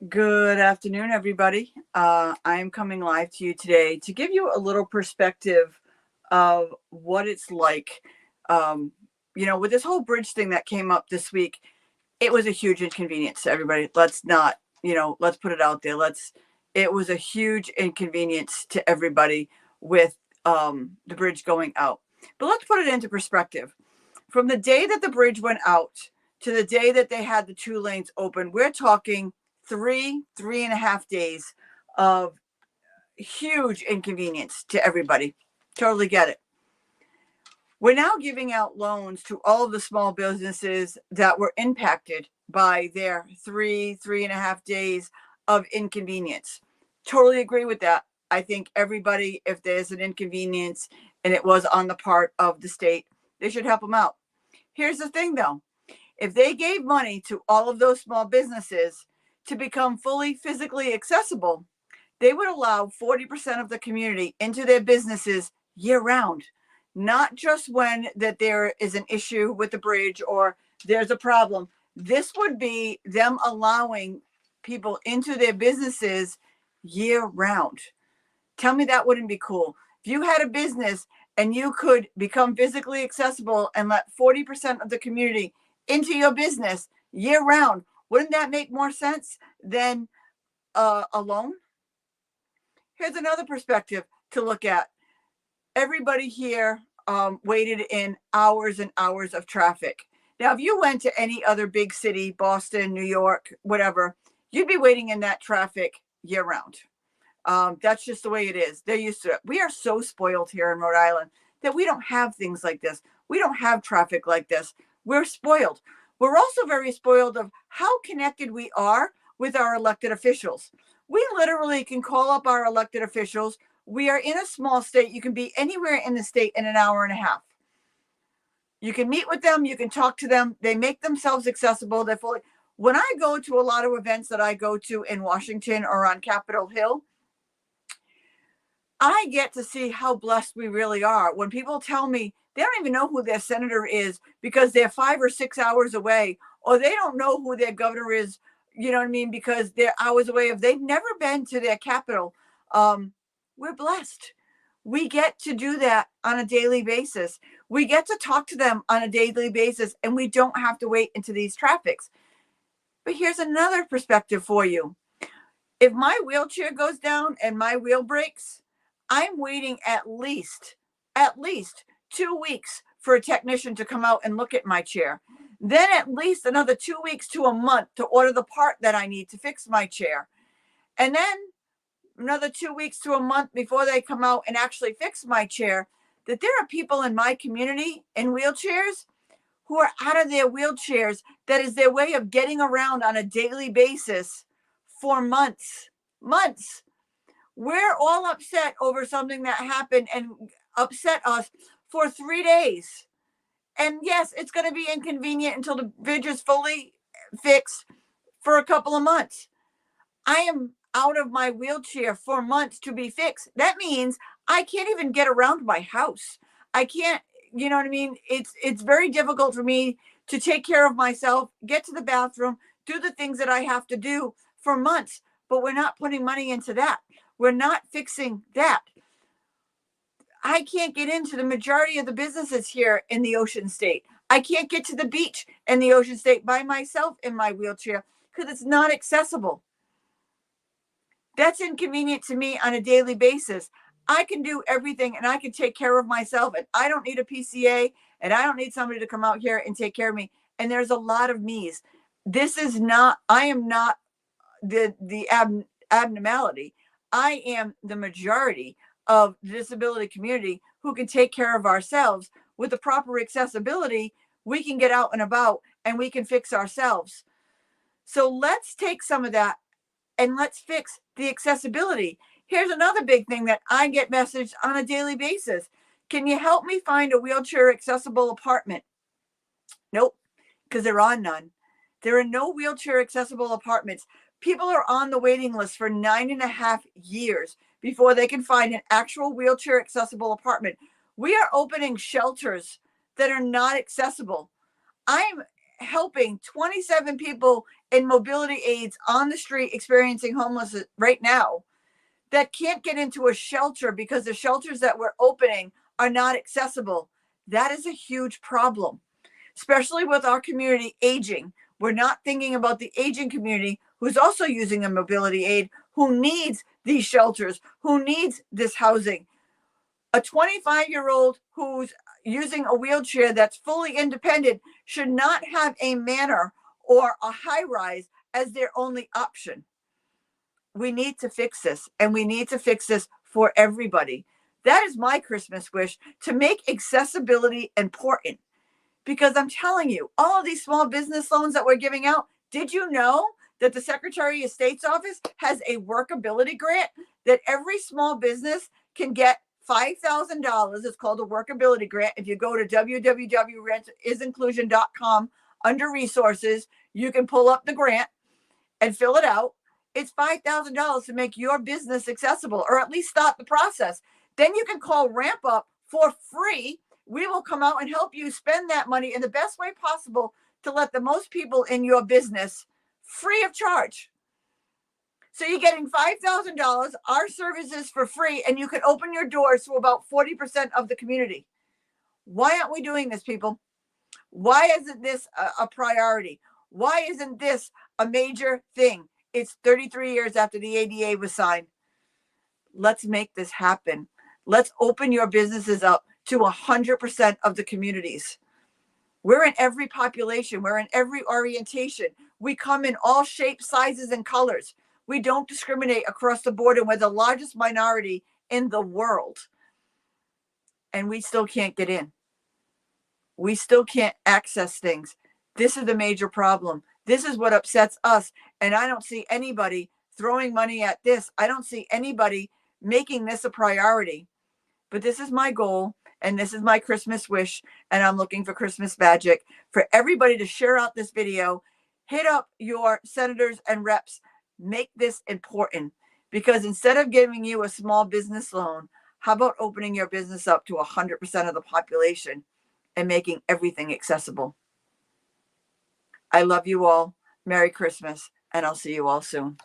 Good afternoon, everybody. I'm coming live to you today to give you a little perspective of what it's like. Um, with this whole bridge thing that came up this week, it was a huge inconvenience to everybody. Let's not, let's put it out there. It was a huge inconvenience to everybody with the bridge going out. But let's put it into perspective. From the day that the bridge went out to the day that they had the two lanes open, we're talking 3.5 days of huge inconvenience to everybody. Totally get it. We're now giving out loans to all of the small businesses that were impacted by their 3.5 days of inconvenience. Totally agree with that. I think everybody, if there's an inconvenience and it was on the part of the state, they should help them out. Here's the thing though. If they gave money to all of those small businesses to become fully physically accessible, they would allow 40% of the community into their businesses year round, not just when that there is an issue with the bridge or there's a problem. This would be them allowing people into their businesses year round. Tell me that wouldn't be cool. If you had a business and you could become physically accessible and let 40% of the community into your business year round, wouldn't that make more sense than a loan? Here's another perspective to look at. Everybody here waited in hours and hours of traffic. Now, if you went to any other big city, Boston, New York, whatever, you'd be waiting in that traffic year round. That's just the way it is. They're used to it. We are so spoiled here in Rhode Island that we don't have things like this. We don't have traffic like this. We're spoiled. We're also very spoiled of how connected we are with our elected officials. We literally can call up our elected officials. We are in a small state. You can be anywhere in the state in an hour and a half. You can meet with them. You can talk to them. They make themselves accessible. They're fully. When I go to a lot of events that I go to in Washington or on Capitol Hill, I get to see how blessed we really are. When people tell me they don't even know who their senator is because they're 5 or 6 hours away, or they don't know who their governor is, you know what I mean, because they're hours away, if they've never been to their capital, we're blessed. We get to do that on a daily basis. We get to talk to them on a daily basis, and we don't have to wait into these traffics. But here's another perspective for you. If my wheelchair goes down and my wheel breaks, I'm waiting at least 2 weeks for a technician to come out and look at my chair. Then at least another 2 weeks to a month to order the part that I need to fix my chair. And then another 2 weeks to a month before they come out and actually fix my chair. That there are people in my community in wheelchairs who are out of their wheelchairs. That is their way of getting around on a daily basis for months. We're all upset over something that happened and upset us for 3 days. And yes, it's going to be inconvenient until the bridge is fully fixed for a couple of months. I am out of my wheelchair for months to be fixed. That means I can't even get around my house. I can't, you know what I mean? It's very difficult for me to take care of myself, get to the bathroom, do the things that I have to do for months. But we're not putting money into that. We're not fixing that. I can't get into the majority of the businesses here in the Ocean State. I can't get to the beach in the Ocean State by myself in my wheelchair because it's not accessible. That's inconvenient to me on a daily basis. I can do everything and I can take care of myself, and I don't need a PCA, and I don't need somebody to come out here and take care of me. And there's a lot of me's. I am not the abnormality. I am the majority of the disability community who can take care of ourselves. With the proper accessibility, we can get out and about and we can fix ourselves. So let's take some of that and let's fix the accessibility. Here's another big thing that I get messaged on a daily basis. Can you help me find a wheelchair accessible apartment? Nope, because there are none. There are no wheelchair accessible apartments. People are on the waiting list for 9.5 years before they can find an actual wheelchair accessible apartment. We are opening shelters that are not accessible. I'm helping 27 people in mobility aids on the street experiencing homelessness right now that can't get into a shelter because the shelters that we're opening are not accessible. That is a huge problem, especially with our community aging. We're not thinking about the aging community who's also using a mobility aid, who needs these shelters, who needs this housing. A 25-year-old who's using a wheelchair that's fully independent should not have a manor or a high rise as their only option. We need to fix this, and we need to fix this for everybody. That is my Christmas wish, to make accessibility important. Because I'm telling you, all of these small business loans that we're giving out, did you know that the Secretary of State's office has a workability grant that every small business can get $5,000? It's called a workability grant. If you go to www.rentinclusion.com under resources, you can pull up the grant and fill it out. It's $5,000 to make your business accessible, or at least start the process. Then you can call Ramp Up for free. We will come out and help you spend that money in the best way possible to let the most people in your business free of charge. So you're getting $5,000, our services for free, and you can open your doors to about 40% of the community. Why aren't we doing this, people? Why isn't this a priority? Why isn't this a major thing? It's 33 years after the ADA was signed. Let's make this happen. Let's open your businesses up to 100% of the communities. We're in every population. We're in every orientation. We come in all shapes, sizes, and colors. We don't discriminate across the board, and we're the largest minority in the world. And we still can't get in. We still can't access things. This is the major problem. This is what upsets us. And I don't see anybody throwing money at this. I don't see anybody making this a priority. But this is my goal, and this is my Christmas wish, and I'm looking for Christmas magic for everybody to share out this video. Hit up your senators and reps. Make this important, because instead of giving you a small business loan, how about opening your business up to 100% of the population and making everything accessible? I love you all. Merry Christmas, and I'll see you all soon.